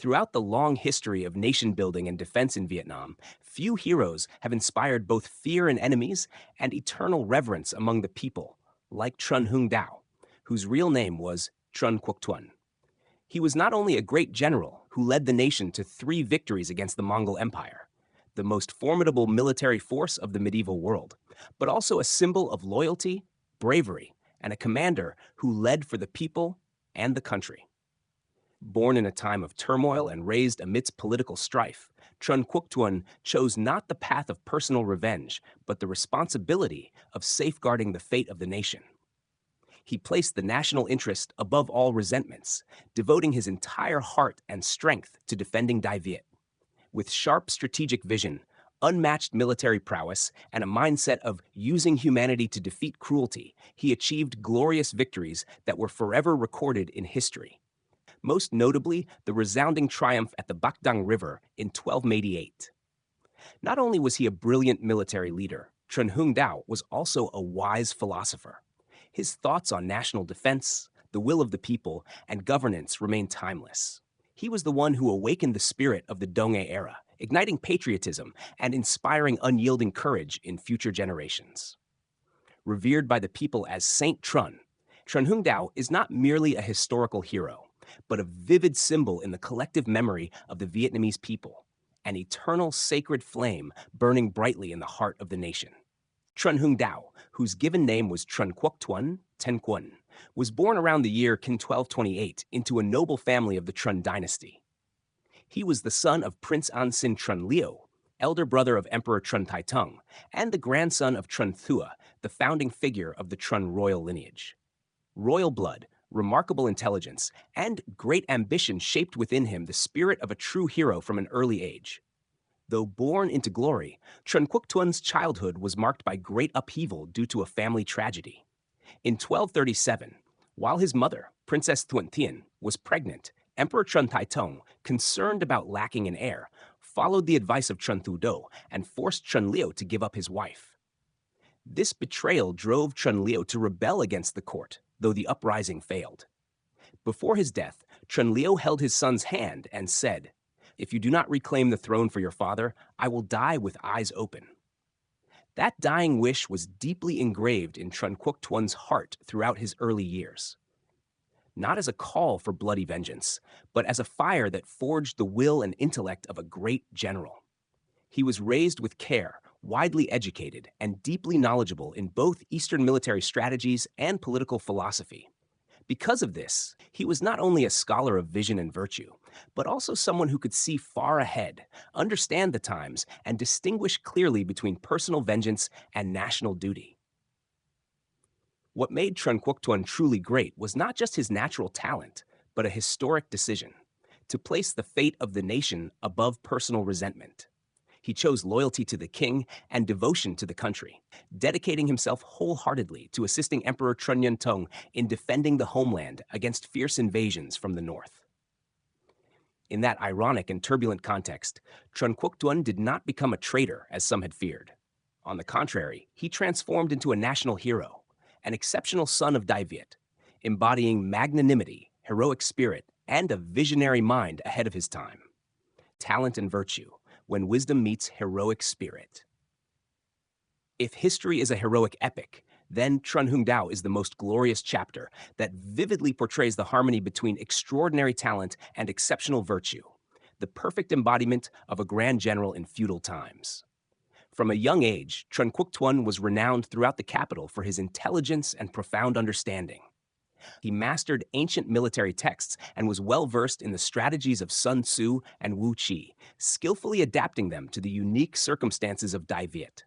Throughout the long history of nation building and defense in Vietnam, few heroes have inspired both fear in enemies and eternal reverence among the people, like Tran Hung Dao, whose real name was Tran Quoc Tuan. He was not only a great general who led the nation to 3 victories against the Mongol Empire, the most formidable military force of the medieval world, but also a symbol of loyalty, bravery, and a commander who led for the people and the country. Born in a time of turmoil and raised amidst political strife, Tran Quoc Tuan chose not the path of personal revenge, but the responsibility of safeguarding the fate of the nation. He placed the national interest above all resentments, devoting his entire heart and strength to defending Đại Việt. With sharp strategic vision, unmatched military prowess, and a mindset of using humanity to defeat cruelty, he achieved glorious victories that were forever recorded in history. Most notably, the resounding triumph at the Bach Dang River in 1288. Not only was he a brilliant military leader, Tran Hung Dao was also a wise philosopher. His thoughts on national defense, the will of the people, and governance remain timeless. He was the one who awakened the spirit of the Dong era, igniting patriotism and inspiring unyielding courage in future generations. Revered by the people as Saint Tran, Tran Hung Dao is not merely a historical hero, but a vivid symbol in the collective memory of the Vietnamese people, an eternal sacred flame burning brightly in the heart of the nation. Tran Hung Dao, whose given name was Tran Quoc Tuan, Ten Quan, was born around the year Kin 1228 into a noble family of the Tran dynasty. He was the son of Prince An Sin Tran Liu, elder brother of Emperor Tran Tai Tung, and the grandson of Tran Thua, the founding figure of the Tran royal lineage. Royal blood, remarkable intelligence, and great ambition shaped within him the spirit of a true hero from an early age. Though born into glory, Tran Quoc Tuan's childhood was marked by great upheaval due to a family tragedy. In 1237, while his mother, Princess Thuận Thiên, was pregnant, Emperor Tran Tai Tung, concerned about lacking an heir, followed the advice of Tran Thu Do and forced Tran Liu to give up his wife. This betrayal drove Tran Liu to rebel against the court, though the uprising failed. Before his death, Tran Liu held his son's hand and said, "If you do not reclaim the throne for your father, I will die with eyes open." That dying wish was deeply engraved in Tran Quoc Tuan's heart throughout his early years. Not as a call for bloody vengeance, but as a fire that forged the will and intellect of a great general. He was raised with care, widely educated, and deeply knowledgeable in both Eastern military strategies and political philosophy. Because of this, he was not only a scholar of vision and virtue, but also someone who could see far ahead, understand the times, and distinguish clearly between personal vengeance and national duty. What made Tran Quoc Tuan truly great was not just his natural talent, but a historic decision to place the fate of the nation above personal resentment. He chose loyalty to the king and devotion to the country, dedicating himself wholeheartedly to assisting Emperor Tran Nhân Tông in defending the homeland against fierce invasions from the north. In that ironic and turbulent context, Tran Quoc Tuan did not become a traitor as some had feared. On the contrary, he transformed into a national hero, an exceptional son of Đại Việt, embodying magnanimity, heroic spirit, and a visionary mind ahead of his time. Talent and virtue, when wisdom meets heroic spirit. If history is a heroic epic, then Tran Hung Dao is the most glorious chapter that vividly portrays the harmony between extraordinary talent and exceptional virtue, the perfect embodiment of a grand general in feudal times. From a young age, Tran Quoc Tuan was renowned throughout the capital for his intelligence and profound understanding. He mastered ancient military texts and was well-versed in the strategies of Sun Tzu and Wu Qi, skillfully adapting them to the unique circumstances of Đại Việt.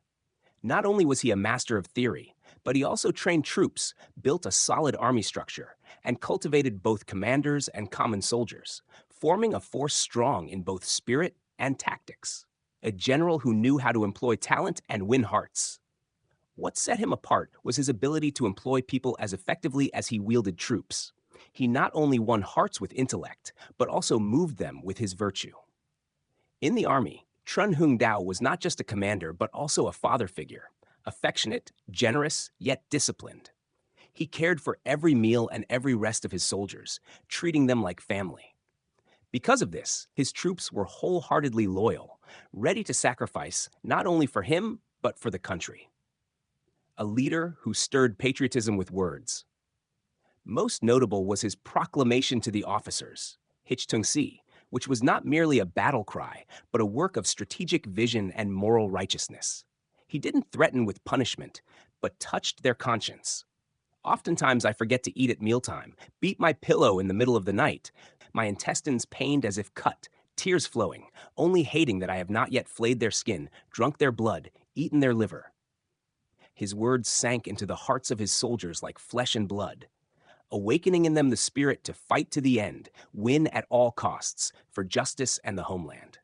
Not only was he a master of theory, but he also trained troops, built a solid army structure, and cultivated both commanders and common soldiers, forming a force strong in both spirit and tactics. A general who knew how to employ talent and win hearts. What set him apart was his ability to employ people as effectively as he wielded troops. He not only won hearts with intellect, but also moved them with his virtue. In the army, Tran Hung Dao was not just a commander, but also a father figure, affectionate, generous, yet disciplined. He cared for every meal and every rest of his soldiers, treating them like family. Because of this, his troops were wholeheartedly loyal, ready to sacrifice not only for him, but for the country. A leader who stirred patriotism with words. Most notable was his proclamation to the officers, Hichtungsi, which was not merely a battle cry, but a work of strategic vision and moral righteousness. He didn't threaten with punishment, but touched their conscience. Oftentimes I forget to eat at mealtime, beat my pillow in the middle of the night, my intestines pained as if cut, tears flowing, only hating that I have not yet flayed their skin, drunk their blood, eaten their liver. His words sank into the hearts of his soldiers like flesh and blood, awakening in them the spirit to fight to the end, win at all costs, for justice and the homeland.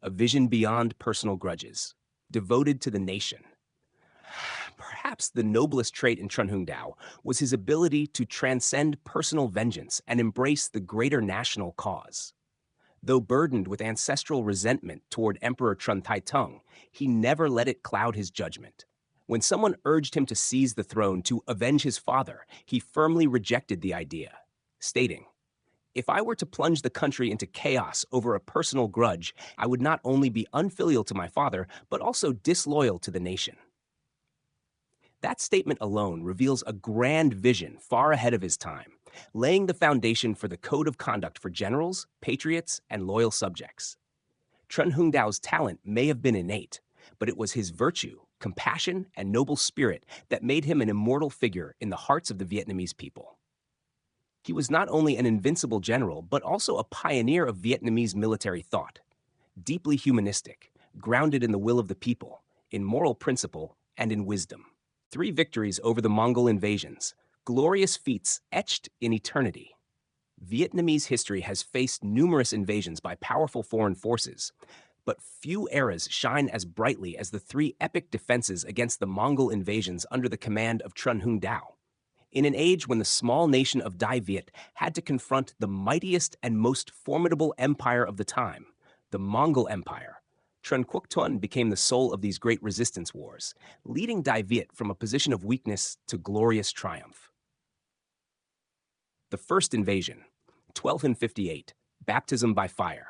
A vision beyond personal grudges, devoted to the nation. Perhaps the noblest trait in Tran Hung Dao was his ability to transcend personal vengeance and embrace the greater national cause. Though burdened with ancestral resentment toward Emperor Tran Taitung, he never let it cloud his judgment. When someone urged him to seize the throne to avenge his father, he firmly rejected the idea, stating, "If I were to plunge the country into chaos over a personal grudge, I would not only be unfilial to my father, but also disloyal to the nation." That statement alone reveals a grand vision far ahead of his time, laying the foundation for the code of conduct for generals, patriots, and loyal subjects. Tran Hung Dao's talent may have been innate, but it was his virtue, compassion, and noble spirit that made him an immortal figure in the hearts of the Vietnamese people. He was not only an invincible general, but also a pioneer of Vietnamese military thought, deeply humanistic, grounded in the will of the people, in moral principle, and in wisdom. 3 victories over the Mongol invasions, glorious feats etched in eternity. Vietnamese history has faced numerous invasions by powerful foreign forces, but few eras shine as brightly as the 3 epic defenses against the Mongol invasions under the command of Tran Hung Dao. In an age when the small nation of Đại Việt had to confront the mightiest and most formidable empire of the time, the Mongol Empire, Tran Quoc Tuan became the soul of these great resistance wars, leading Đại Việt from a position of weakness to glorious triumph. The First Invasion, 1258, Baptism by Fire.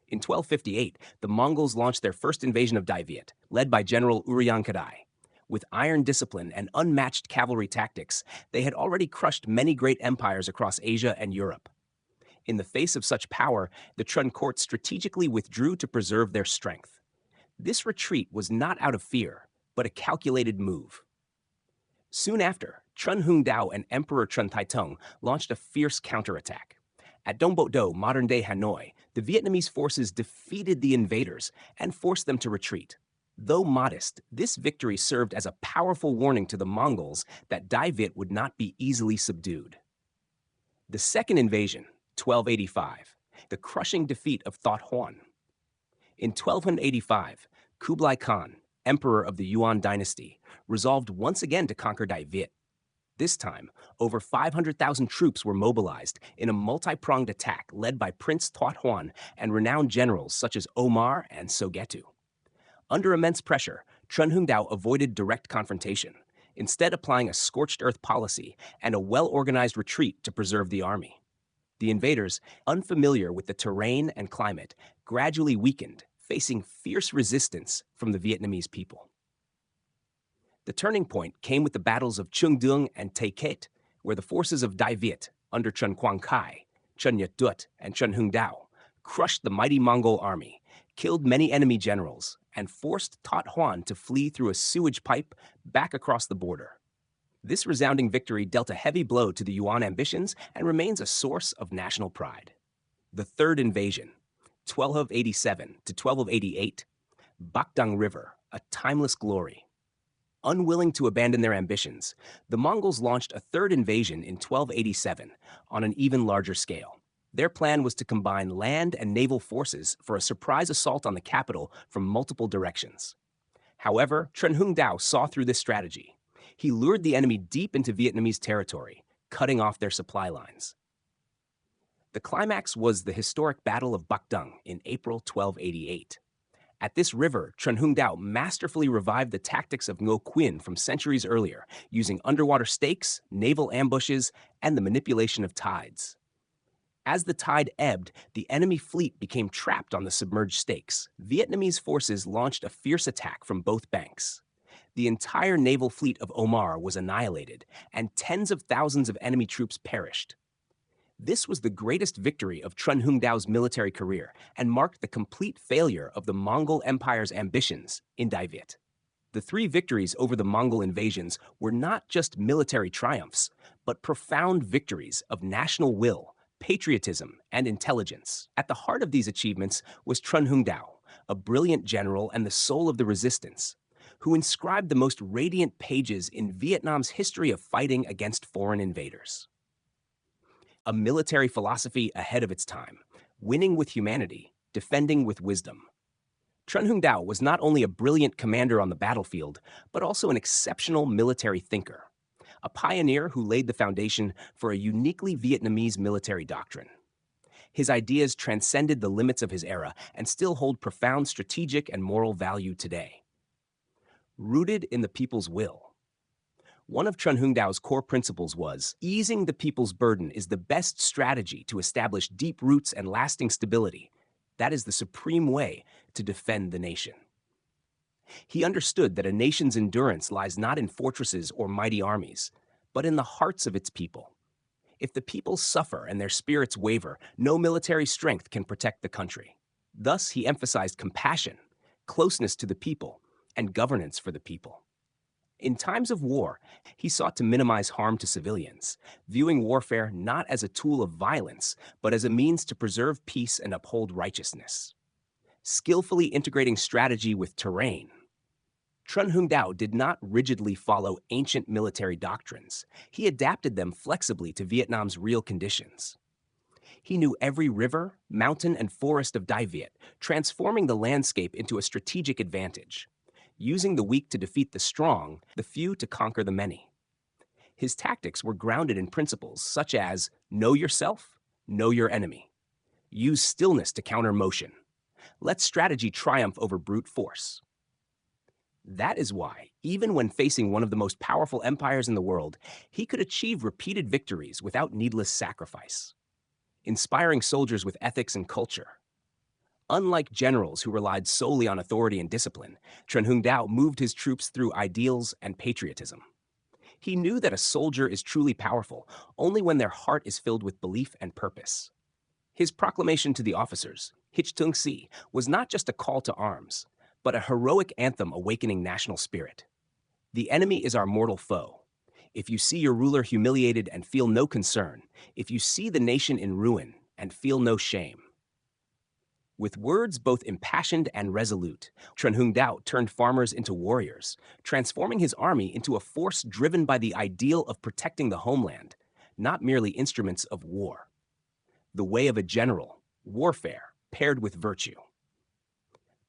In 1258, the Mongols launched their first invasion of Đại Việt, led by General Urian Khadai. With iron discipline and unmatched cavalry tactics, they had already crushed many great empires across Asia and Europe. In the face of such power, the Tran court strategically withdrew to preserve their strength. This retreat was not out of fear, but a calculated move. Soon after, Tran Hung Dao and Emperor Tran Taitung launched a fierce counterattack. At Dong Bot Do, modern-day Hanoi, the Vietnamese forces defeated the invaders and forced them to retreat. Though modest, this victory served as a powerful warning to the Mongols that Đại Việt would not be easily subdued. The Second Invasion, 1285, the crushing defeat of Thoth Huan. In 1285, Kublai Khan, emperor of the Yuan dynasty, resolved once again to conquer Đại Việt. This time, over 500,000 troops were mobilized in a multi-pronged attack led by Prince Thoth Huan and renowned generals such as Omar and Sogetu. Under immense pressure, Tran Hung Dao avoided direct confrontation, instead applying a scorched earth policy and a well-organized retreat to preserve the army. The invaders, unfamiliar with the terrain and climate, gradually weakened, facing fierce resistance from the Vietnamese people. The turning point came with the battles of Trung Dung and etched, where the forces of Đại Việt, under Trần Quang Khai, Trần Nhật Dutt, and Tran Hung Dao, crushed the mighty Mongol army, killed many enemy generals, and forced Thoth Huan to flee through a sewage pipe back across the border. This resounding victory dealt a heavy blow to the Yuan ambitions and remains a source of national pride. The Third Invasion, 1287 to 1288, Bach Dang River, a timeless glory. Unwilling to abandon their ambitions, the Mongols launched a third invasion in 1287 on an even larger scale. Their plan was to combine land and naval forces for a surprise assault on the capital from multiple directions. However, Tran Hung Dao saw through this strategy. He lured the enemy deep into Vietnamese territory, cutting off their supply lines. The climax was the historic Battle of Bach Dang in April 1288. At this river, Tran Hung Dao masterfully revived the tactics of Ngo Quyen from centuries earlier, using underwater stakes, naval ambushes, and the manipulation of tides. As the tide ebbed, the enemy fleet became trapped on the submerged stakes. Vietnamese forces launched a fierce attack from both banks. The entire naval fleet of Omar was annihilated, and tens of thousands of enemy troops perished. This was the greatest victory of Tran Hung Dao's military career and marked the complete failure of the Mongol Empire's ambitions in Đại Việt. The three victories over the Mongol invasions were not just military triumphs, but profound victories of national will, patriotism, and intelligence. At the heart of these achievements was Tran Hung Dao, a brilliant general and the soul of the resistance, who inscribed the most radiant pages in Vietnam's history of fighting against foreign invaders. A military philosophy ahead of its time, winning with humanity, defending with wisdom. Tran Hung Dao was not only a brilliant commander on the battlefield, but also an exceptional military thinker, a pioneer who laid the foundation for a uniquely Vietnamese military doctrine. His ideas transcended the limits of his era and still hold profound strategic and moral value today. Rooted in the people's will. One of Tran Hung Dao's core principles was, easing the people's burden is the best strategy to establish deep roots and lasting stability. That is the supreme way to defend the nation. He understood that a nation's endurance lies not in fortresses or mighty armies, but in the hearts of its people. If the people suffer and their spirits waver, no military strength can protect the country. Thus, he emphasized compassion, closeness to the people, and governance for the people. In times of war, he sought to minimize harm to civilians, viewing warfare not as a tool of violence, but as a means to preserve peace and uphold righteousness. Skillfully integrating strategy with terrain. Tran Hung Dao did not rigidly follow ancient military doctrines. He adapted them flexibly to Vietnam's real conditions. He knew every river, mountain, and forest of Đại Việt, transforming the landscape into a strategic advantage. Using the weak to defeat the strong, the few to conquer the many. His tactics were grounded in principles such as know yourself, know your enemy. Use stillness to counter motion. Let strategy triumph over brute force. That is why, even when facing one of the most powerful empires in the world, he could achieve repeated victories without needless sacrifice, inspiring soldiers with ethics and culture. Unlike generals who relied solely on authority and discipline, Tran Hung Dao moved his troops through ideals and patriotism. He knew that a soldier is truly powerful only when their heart is filled with belief and purpose. His proclamation to the officers, Hich Tung Si, was not just a call to arms, but a heroic anthem awakening national spirit. The enemy is our mortal foe. If you see your ruler humiliated and feel no concern, if you see the nation in ruin and feel no shame. With words both impassioned and resolute, Tran Hung Dao turned farmers into warriors, transforming his army into a force driven by the ideal of protecting the homeland, not merely instruments of war. The way of a general, warfare paired with virtue.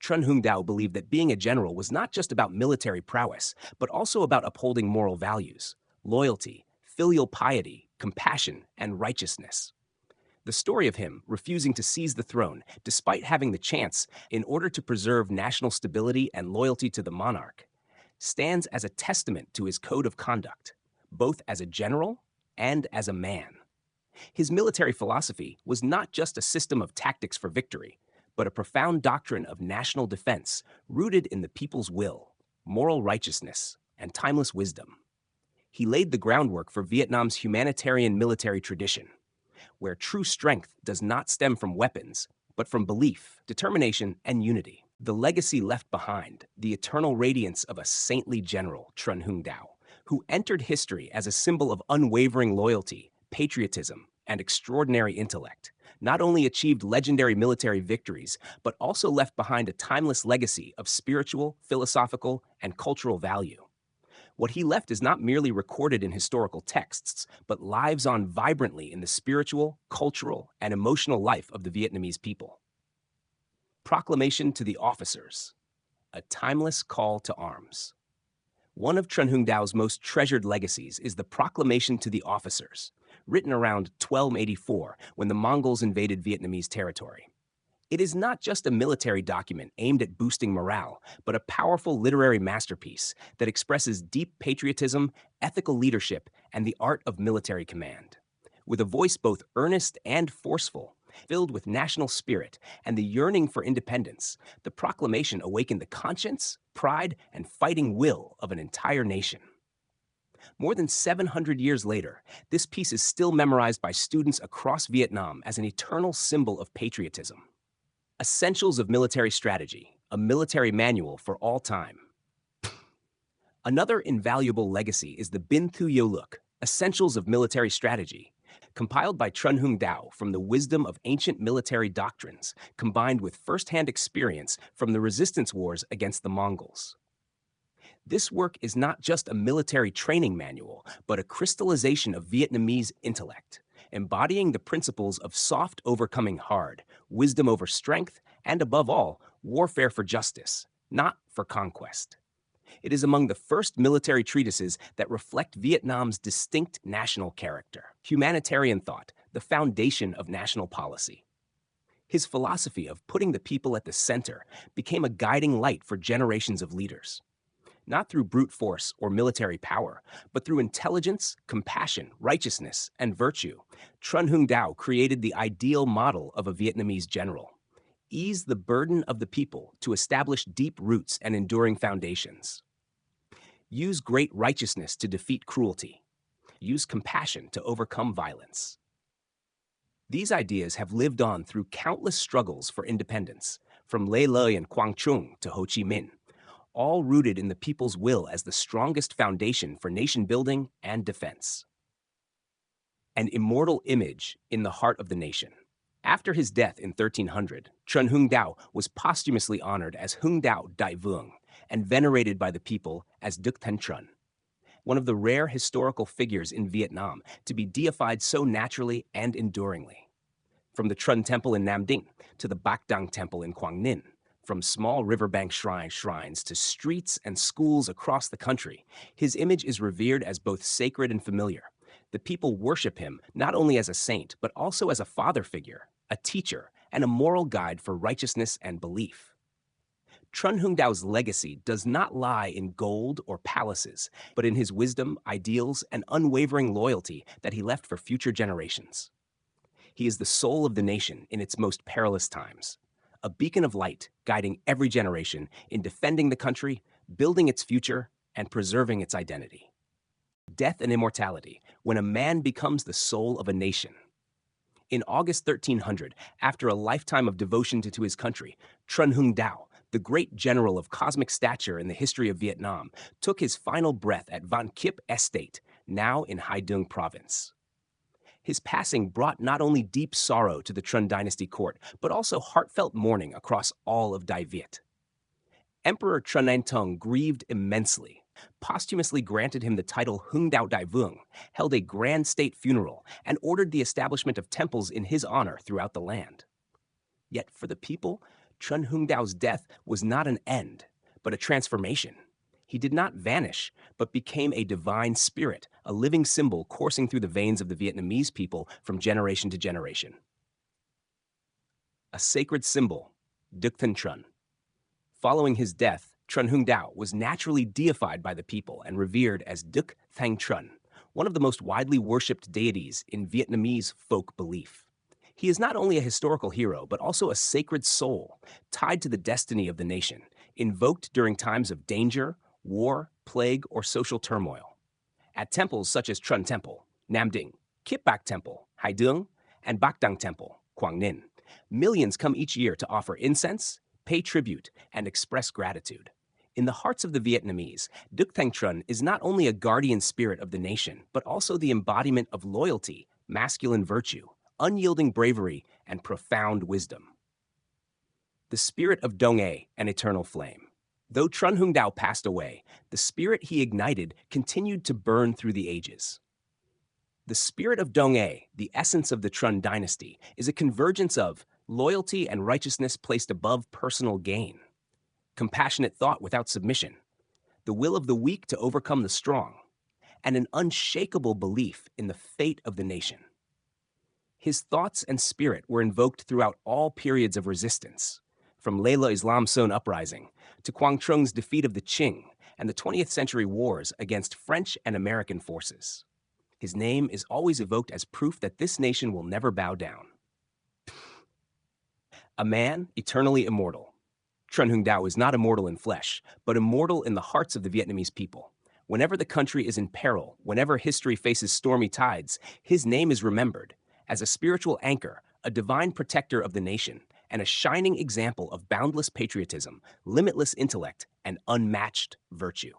Tran Hung Dao believed that being a general was not just about military prowess, but also about upholding moral values, loyalty, filial piety, compassion, and righteousness. The story of him refusing to seize the throne, despite having the chance in order to preserve national stability and loyalty to the monarch, stands as a testament to his code of conduct, both as a general and as a man. His military philosophy was not just a system of tactics for victory, but a profound doctrine of national defense rooted in the people's will, moral righteousness, and timeless wisdom. He laid the groundwork for Vietnam's humanitarian military tradition, where true strength does not stem from weapons, but from belief, determination, and unity. The legacy left behind, the eternal radiance of a saintly general, Tran Hung Dao, who entered history as a symbol of unwavering loyalty, patriotism, and extraordinary intellect, not only achieved legendary military victories, but also left behind a timeless legacy of spiritual, philosophical, and cultural value. What he left is not merely recorded in historical texts, but lives on vibrantly in the spiritual, cultural, and emotional life of the Vietnamese people. Proclamation to the officers, a timeless call to arms. One of Tran Hung Dao's most treasured legacies is the Proclamation to the officers, written around 1284 when the Mongols invaded Vietnamese territory. It is not just a military document aimed at boosting morale, but a powerful literary masterpiece that expresses deep patriotism, ethical leadership, and the art of military command. with a voice both earnest and forceful, filled with national spirit and the yearning for independence. The proclamation awakened the conscience, pride, and fighting will of an entire nation. More than 700 years later, this piece is still memorized by students across Vietnam as an eternal symbol of patriotism. Essentials of Military Strategy, a military manual for all time. Another invaluable legacy is the Bin Thu Yo Luk, Essentials of Military Strategy, compiled by Tran Hung Dao from the wisdom of ancient military doctrines, combined with first-hand experience from the resistance wars against the Mongols. This work is not just a military training manual, but a crystallization of Vietnamese intellect, embodying the principles of soft overcoming hard, wisdom over strength, and above all, warfare for justice, not for conquest. It is among the first military treatises that reflect Vietnam's distinct national character. Humanitarian thought, the foundation of national policy. His philosophy of putting the people at the center became a guiding light for generations of leaders. Not through brute force or military power, but through intelligence, compassion, righteousness, and virtue, Tran Hung Dao created the ideal model of a Vietnamese general. Ease the burden of the people to establish deep roots and enduring foundations. Use great righteousness to defeat cruelty. Use compassion to overcome violence. These ideas have lived on through countless struggles for independence, from Lê Lợi and Quang Trung to Ho Chi Minh, all rooted in the people's will as the strongest foundation for nation building and defense. An immortal image in the heart of the nation. After his death in 1300, Tran Hung Dao was posthumously honored as Hung Dao Đại Vương and venerated by the people as Duc Thanh Trân, one of the rare historical figures in Vietnam to be deified so naturally and enduringly. From the Trân Temple in Nam Dinh to the Bach Dang Temple in Quang Ninh, from small riverbank shrines to streets and schools across the country, his image is revered as both sacred and familiar. The people worship him not only as a saint, but also as a father figure, a teacher, and a moral guide for righteousness and belief. Tran Hung Dao's legacy does not lie in gold or palaces, but in his wisdom, ideals, and unwavering loyalty that he left for future generations. He is the soul of the nation in its most perilous times, a beacon of light guiding every generation in defending the country, building its future, and preserving its identity. Death and immortality, when a man becomes the soul of a nation. In August 1300, after a lifetime of devotion to his country, Tran Hung Dao, the great general of cosmic stature in the history of Vietnam, took his final breath at Van Kiep Estate, now in Hai Dung Province. His passing brought not only deep sorrow to the Trân dynasty court, but also heartfelt mourning across all of Đại Việt. Emperor Trân Anh Tông grieved immensely, posthumously granted him the title Hung Dao Đại Vương, held a grand state funeral, and ordered the establishment of temples in his honor throughout the land. Yet for the people, Tran Hung Dao's death was not an end, but a transformation. He did not vanish, but became a divine spirit, a living symbol coursing through the veins of the Vietnamese people from generation to generation. A sacred symbol, Duc Thanh Trân. Following his death, Tran Hung Dao was naturally deified by the people and revered as Duc Thanh Trân, one of the most widely worshipped deities in Vietnamese folk belief. He is not only a historical hero, but also a sacred soul, tied to the destiny of the nation, invoked during times of danger, war, plague, or social turmoil. At temples such as Trân Temple, Nam Dinh, Kiep Bac Temple, Hai Dung, and Bach Dang Temple, Quang Ninh, millions come each year to offer incense, pay tribute, and express gratitude. In the hearts of the Vietnamese, Duc Thanh Trân is not only a guardian spirit of the nation, but also the embodiment of loyalty, masculine virtue, unyielding bravery, and profound wisdom. The spirit of Dong A, an eternal flame. Though Tran Hung Dao passed away, the spirit he ignited continued to burn through the ages. The spirit of Dong A, the essence of the Trân dynasty, is a convergence of loyalty and righteousness placed above personal gain, compassionate thought without submission, the will of the weak to overcome the strong, and an unshakable belief in the fate of the nation. His thoughts and spirit were invoked throughout all periods of resistance, from Lê Lợi Lam Son uprising to Quang Trung's defeat of the Qing and the 20th century wars against French and American forces. His name is always evoked as proof that this nation will never bow down. A man eternally immortal. Tran Hung Dao is not immortal in flesh, but immortal in the hearts of the Vietnamese people. Whenever the country is in peril, whenever history faces stormy tides, his name is remembered as a spiritual anchor, a divine protector of the nation, and a shining example of boundless patriotism, limitless intellect, and unmatched virtue.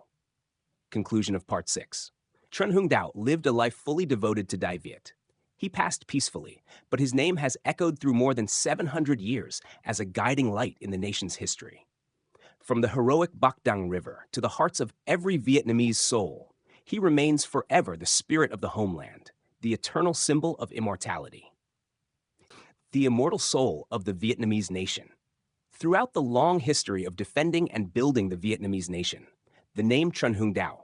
Conclusion of Part 6. Tran Hung Dao lived a life fully devoted to Đại Việt. He passed peacefully, but his name has echoed through more than 700 years as a guiding light in the nation's history. From the heroic Bach Dang River to the hearts of every Vietnamese soul, he remains forever the spirit of the homeland, the eternal symbol of immortality. The immortal soul of the Vietnamese nation. Throughout the long history of defending and building the Vietnamese nation, the name Tran Hung Dao,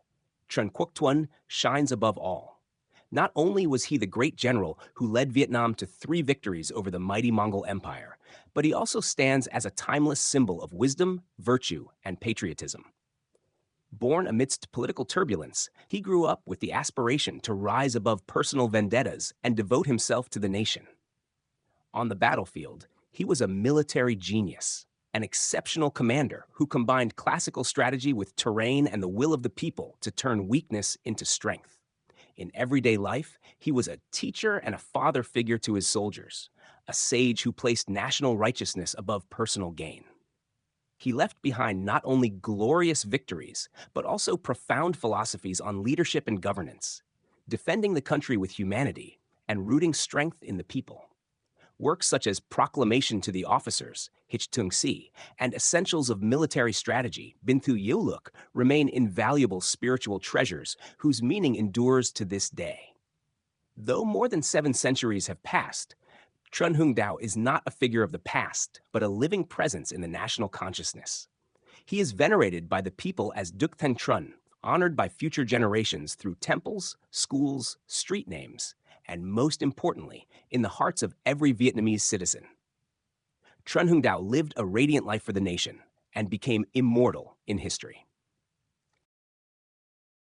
Tran Quoc Tuan, shines above all. Not only was he the great general who led Vietnam to 3 victories over the mighty Mongol Empire, but he also stands as a timeless symbol of wisdom, virtue, and patriotism. Born amidst political turbulence, he grew up with the aspiration to rise above personal vendettas and devote himself to the nation. On the battlefield, he was a military genius, an exceptional commander who combined classical strategy with terrain and the will of the people to turn weakness into strength. In everyday life, he was a teacher and a father figure to his soldiers, a sage who placed national righteousness above personal gain. He left behind not only glorious victories, but also profound philosophies on leadership and governance, defending the country with humanity and rooting strength in the people. Works such as Proclamation to the Officers, Hich Tung Si, and Essentials of Military Strategy, Bin Thu Yiu Luk, remain invaluable spiritual treasures whose meaning endures to this day. Though more than 7 centuries have passed, Tran Hung Dao is not a figure of the past, but a living presence in the national consciousness. He is venerated by the people as Duc Thanh Trun, honored by future generations through temples, schools, street names, and most importantly, in the hearts of every Vietnamese citizen. Tran Hung Dao lived a radiant life for the nation and became immortal in history.